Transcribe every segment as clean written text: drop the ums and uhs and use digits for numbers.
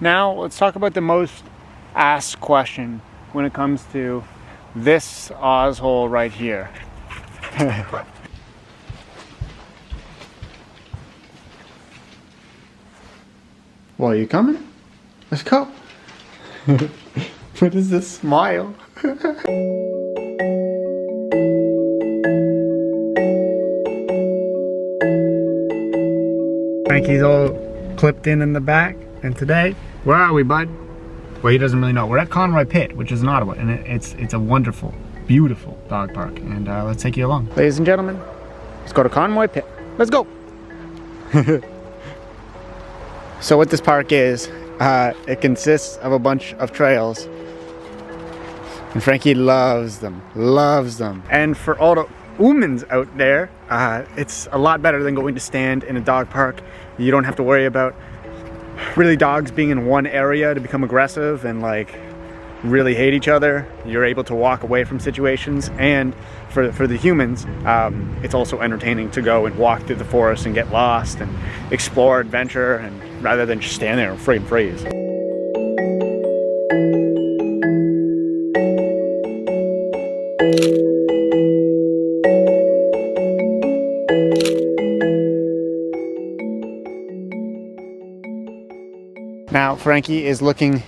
Now let's talk about the most asked question when it comes to this Oz hole right here. Well, are you coming? Let's go. What is this smile? Frankie's all clipped in the back, and today, where are we, bud? Well, he doesn't really know. We're at Conroy Pit, which is in Ottawa, and it's a wonderful, beautiful dog park, and let's take you along. Ladies and gentlemen, let's go to Conroy Pit. Let's go. So what this park is, it consists of a bunch of trails, and Frankie loves them, And for all the humans out there, it's a lot better than going to stand in a dog park. You don't have to worry about really dogs being in one area to become aggressive and like really hate each other. You're able to walk away from situations, and for the humans, it's also entertaining to go and walk through the forest and get lost and explore, adventure, and rather than just stand there and freaking freeze. Now Frankie is looking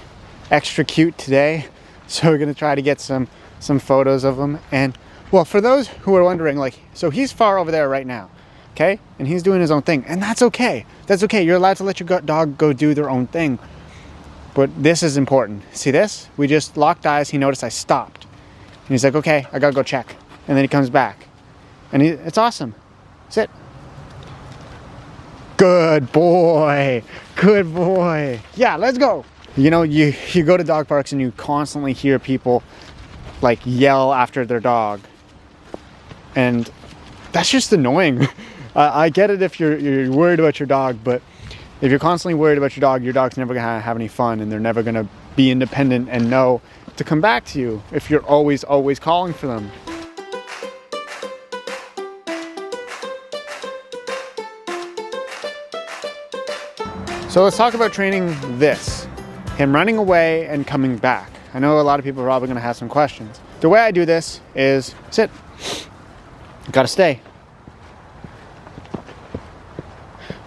extra cute today, so we're gonna try to get some photos of him. And well, for those who are wondering, like, so he's far over there right now, okay, and he's doing his own thing, and that's okay. That's okay. You're allowed to let your dog go do their own thing, but this is important. See this? We just locked eyes. He noticed I stopped, and he's like, okay, I gotta go check. And then he comes back, and it's awesome. Sit. Good boy, good boy. Yeah, let's go. You know, you go to dog parks and you constantly hear people like yell after their dog, and that's just annoying. I get it if you're worried about your dog, but if you're constantly worried about your dog's never gonna have any fun, and they're never gonna be independent and know to come back to you if you're always calling for them. So let's talk about training this. Him running away and coming back. I know a lot of people are probably gonna have some questions. The way I do this is sit. You gotta stay.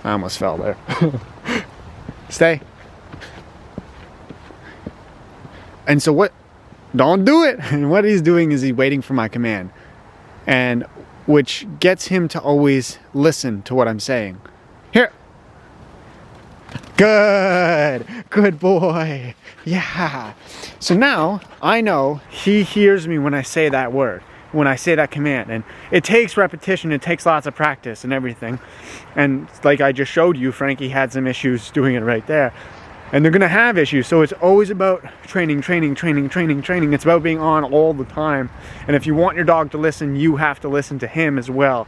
I almost fell there. Stay. And so what, don't do it. And what he's doing is he's waiting for my command, and which gets him to always listen to what I'm saying. Here. Good boy. Yeah. So now I know he hears me when I say that word, when I say that command, and it takes repetition, it takes lots of practice and everything. And like I just showed you, Frankie had some issues doing it right there, and they're gonna have issues. So it's always about training. It's about being on all the time. And if you want your dog to listen, you have to listen to him as well.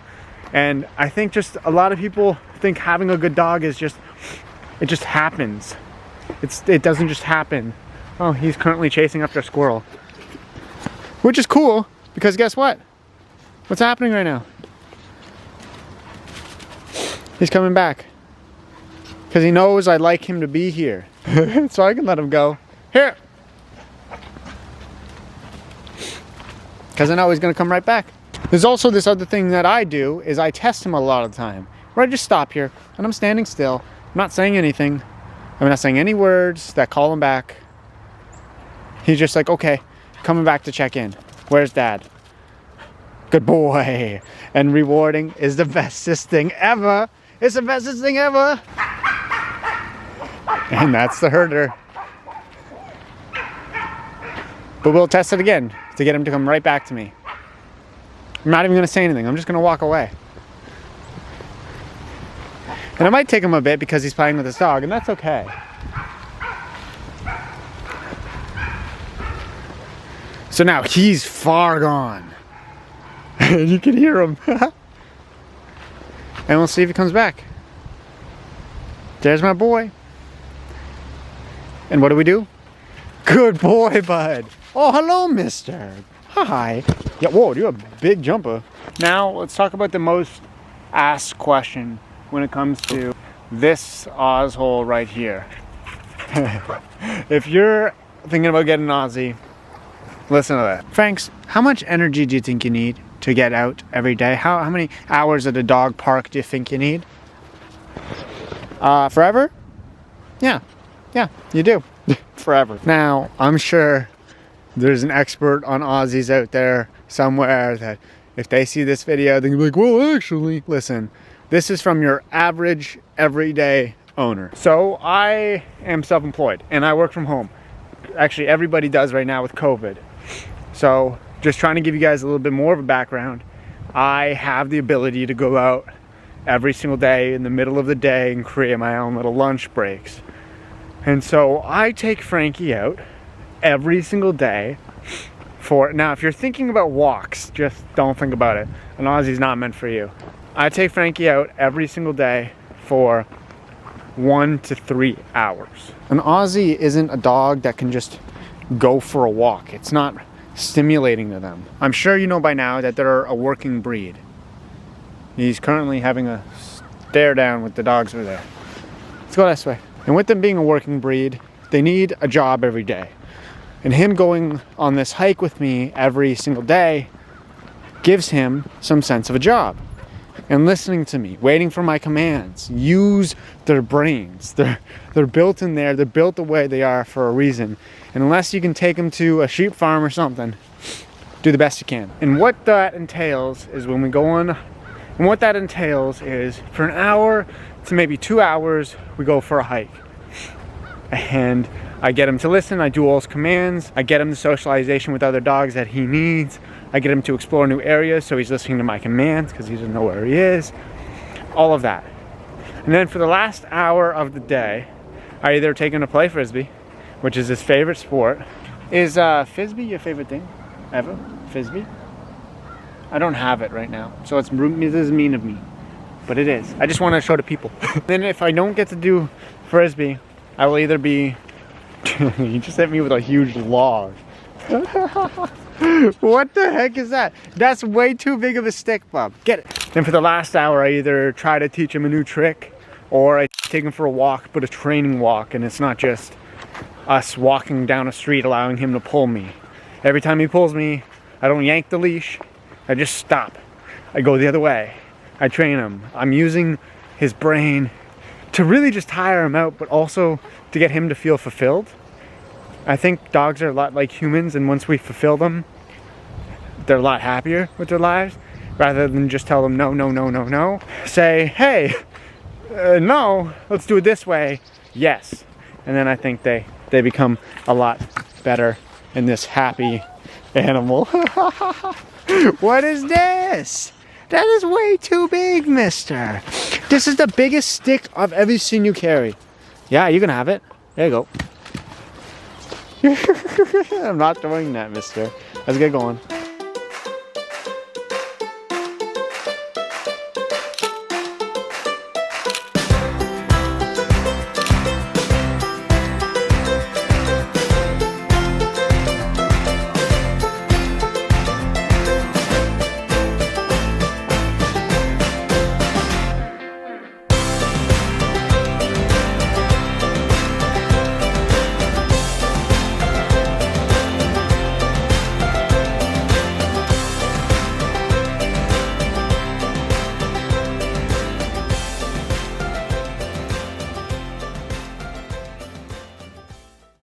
And I think just a lot of people think having a good dog is just, it just happens. It doesn't just happen. Oh, he's currently chasing after a squirrel, which is cool, because guess what? What's happening right now? He's coming back because he knows I like him to be here. So I can let him go. Here. Because I know he's gonna come right back. There's also this other thing that I do, is I test him a lot of the time, where I just stop here and I'm standing still. I'm not saying anything. I'm not saying any words that call him back. He's just like, okay, coming back to check in. Where's dad? Good boy. And rewarding is the bestest thing ever. It's the bestest thing ever. And that's the herder. But we'll test it again to get him to come right back to me. I'm not even gonna say anything. I'm just gonna walk away. And it might take him a bit because he's playing with his dog, and that's okay. So now he's far gone. You can hear him. And we'll see if he comes back. There's my boy. And what do? Good boy, bud. Oh, hello, mister. Hi. Yeah, whoa, you're a big jumper. Now let's talk about the most asked question when it comes to this Oz hole right here. If you're thinking about getting an Aussie, listen to that. Franks, how much energy do you think you need to get out every day? How many hours at a dog park do you think you need? Forever? Yeah, you do. Forever. Now, I'm sure there's an expert on Aussies out there somewhere that if they see this video, they're gonna be like, well, actually, listen, this is from your average, everyday owner. So I am self-employed and I work from home. Actually, everybody does right now with COVID. So just trying to give you guys a little bit more of a background. I have the ability to go out every single day in the middle of the day and create my own little lunch breaks. And so I take Frankie out every single day for, now if you're thinking about walks, just don't think about it. An Aussie's not meant for you. I take Frankie out every single day for 1 to 3 hours. An Aussie isn't a dog that can just go for a walk. It's not stimulating to them. I'm sure you know by now that they're a working breed. He's currently having a stare down with the dogs over there. Let's go this way. And with them being a working breed, they need a job every day. And him going on this hike with me every single day gives him some sense of a job. And listening to me, waiting for my commands, use their brains. They're built in there, they're built the way they are for a reason. And unless you can take them to a sheep farm or something, do the best you can. And what that entails is when we go on, and what that entails is for an hour to maybe 2 hours, we go for a hike. And I get him to listen, I do all his commands, I get him the socialization with other dogs that he needs, I get him to explore new areas so he's listening to my commands because he doesn't know where he is, all of that. And then for the last hour of the day, I either take him to play Frisbee, which is his favorite sport. Is Frisbee your favorite thing ever? Frisbee? I don't have it right now, so this is mean of me, but it is. I just want to show to people. Then if I don't get to do Frisbee, I will either be, you just hit me with a huge log. What the heck is that? That's way too big of a stick, bub. Get it. Then for the last hour, I either try to teach him a new trick or I take him for a walk, but a training walk, and it's not just us walking down a street allowing him to pull me. Every time he pulls me, I don't yank the leash, I just stop. I go the other way. I train him. I'm using his brain to really just tire him out, but also to get him to feel fulfilled. I think dogs are a lot like humans, and once we fulfill them, they're a lot happier with their lives, rather than just tell them no, no, no, no, no. Say, hey, no, let's do it this way, yes. And then I think they become a lot better in this happy animal. What is this? That is way too big, mister. This is the biggest stick I've ever seen you carry. Yeah, you can have it. There you go. I'm not throwing that, mister. Let's get going.